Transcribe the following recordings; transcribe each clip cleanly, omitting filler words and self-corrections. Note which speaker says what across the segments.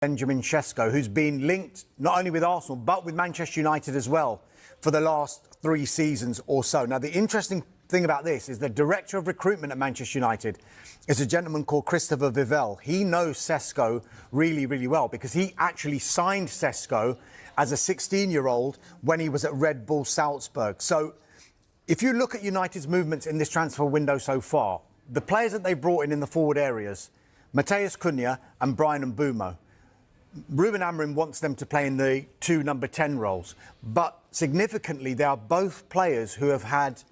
Speaker 1: Benjamin Šeško, who's been linked not only with Arsenal but with Manchester United as well for the last 3 seasons or so. Now, the interesting thing about this is the director of recruitment at Manchester United is a gentleman called Christopher Vivell. He knows Šeško really, really well because he actually signed Šeško as a 16-year-old when he was at Red Bull Salzburg. So if you look at United's movements in this transfer window so far, the players that they brought in the forward areas, Matheus Cunha and Bryan Mbeumo, Ruben Amorim wants them to play in the 2 number 10 roles. But significantly, they are both players who have had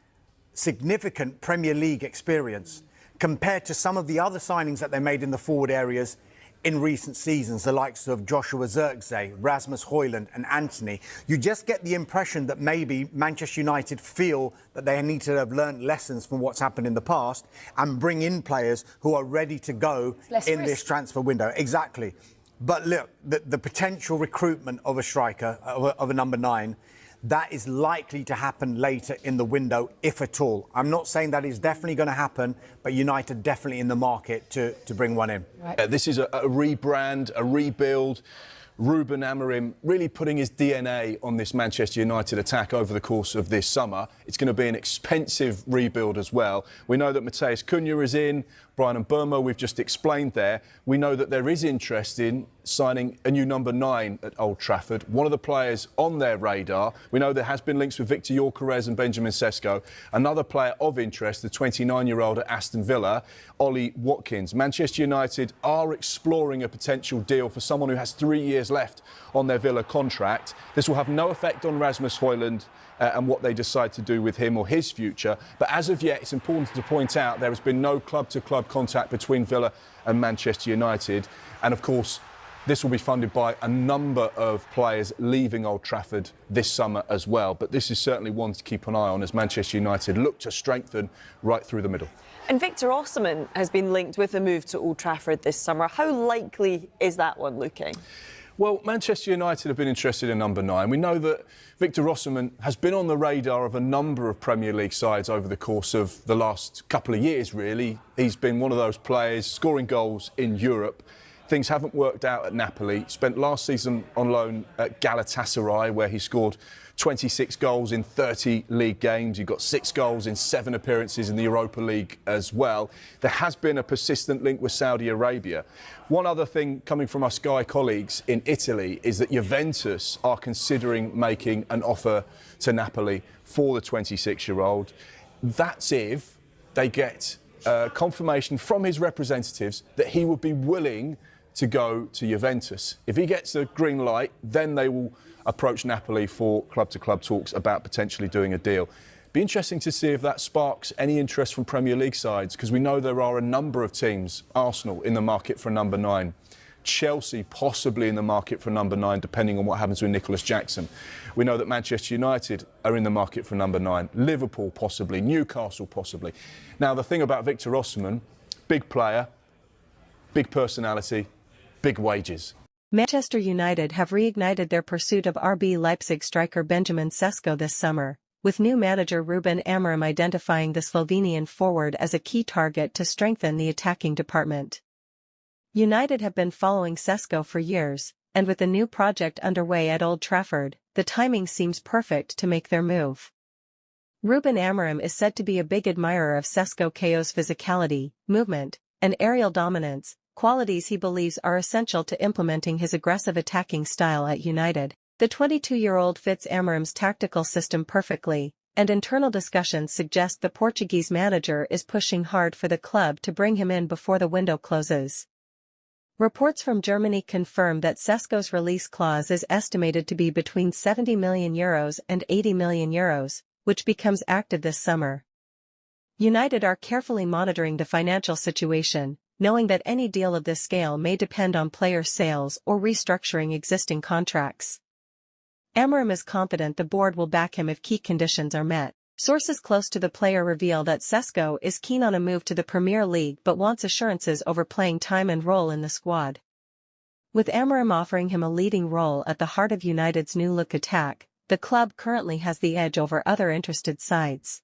Speaker 1: significant Premier League experience compared to some of the other signings that they made in the forward areas in recent seasons, the likes of Joshua Zirkzee, Rasmus Højlund and Anthony. You just get the impression that maybe Manchester United feel that they need to have learned lessons from what's happened in the past and bring in players who are ready to go in this transfer window. Exactly. But look, the potential recruitment of a striker, of a number 9, that is likely to happen later in the window, if at all. I'm not saying that is definitely going to happen, but United definitely in the market to bring one in.
Speaker 2: Right. This is a rebrand, a rebuild. Ruben Amorim really putting his DNA on this Manchester United attack over the course of this summer. It's going to be an expensive rebuild as well. We know that Matheus Cunha is in, Bryan Mbeumo we've just explained there. We know that there is interest in signing a new number 9 at Old Trafford. One of the players on their radar, we know there has been links with Victor Gyökeres and Benjamin Šeško. Another player of interest, the 29-year-old at Aston Villa, Ollie Watkins. Manchester United are exploring a potential deal for someone who has 3 years left on their Villa contract. This will have no effect on Rasmus Højlund and what they decide to do with him or his future. But as of yet, it's important to point out there has been no club-to-club contact between Villa and Manchester United. And of course, this will be funded by a number of players leaving Old Trafford this summer as well. But this is certainly one to keep an eye on as Manchester United look to strengthen right through the middle.
Speaker 3: And Victor Osimhen has been linked with a move to Old Trafford this summer. How likely is that one looking?
Speaker 2: Well, Manchester United have been interested in number 9. We know that Victor Osimhen has been on the radar of a number of Premier League sides over the course of the last couple of years, really. He's been one of those players scoring goals in Europe. Things haven't worked out at Napoli. Spent last season on loan at Galatasaray, where he scored 26 goals in 30 league games. He got 6 goals in 7 appearances in the Europa League as well. There has been a persistent link with Saudi Arabia. One other thing coming from our Sky colleagues in Italy is that Juventus are considering making an offer to Napoli for the 26-year-old. That's if they get confirmation from his representatives that he would be willing to go to Juventus. If he gets a green light, then they will approach Napoli for club-to-club talks about potentially doing a deal. Be interesting to see if that sparks any interest from Premier League sides, because we know there are a number of teams, Arsenal in the market for number 9, Chelsea possibly in the market for number 9, depending on what happens with Nicholas Jackson. We know that Manchester United are in the market for number 9, Liverpool possibly, Newcastle possibly. Now, the thing about Victor Osimhen, big player, big personality, big wages.
Speaker 4: Manchester United have reignited their pursuit of RB Leipzig striker Benjamin Šeško this summer, with new manager Ruben Amorim identifying the Slovenian forward as a key target to strengthen the attacking department. United have been following Šeško for years, and with the new project underway at Old Trafford, the timing seems perfect to make their move. Ruben Amorim is said to be a big admirer of Šeško's physicality, movement, and aerial dominance, qualities he believes are essential to implementing his aggressive attacking style at United. The 22-year-old fits Amorim's tactical system perfectly, and internal discussions suggest the Portuguese manager is pushing hard for the club to bring him in before the window closes. Reports from Germany confirm that Šeško's release clause is estimated to be between €70 million and €80 million, which becomes active this summer. United are carefully monitoring the financial situation, knowing that any deal of this scale may depend on player sales or restructuring existing contracts. Amorim is confident the board will back him if key conditions are met. Sources close to the player reveal that Šeško is keen on a move to the Premier League but wants assurances over playing time and role in the squad. With Amorim offering him a leading role at the heart of United's new-look attack, the club currently has the edge over other interested sides.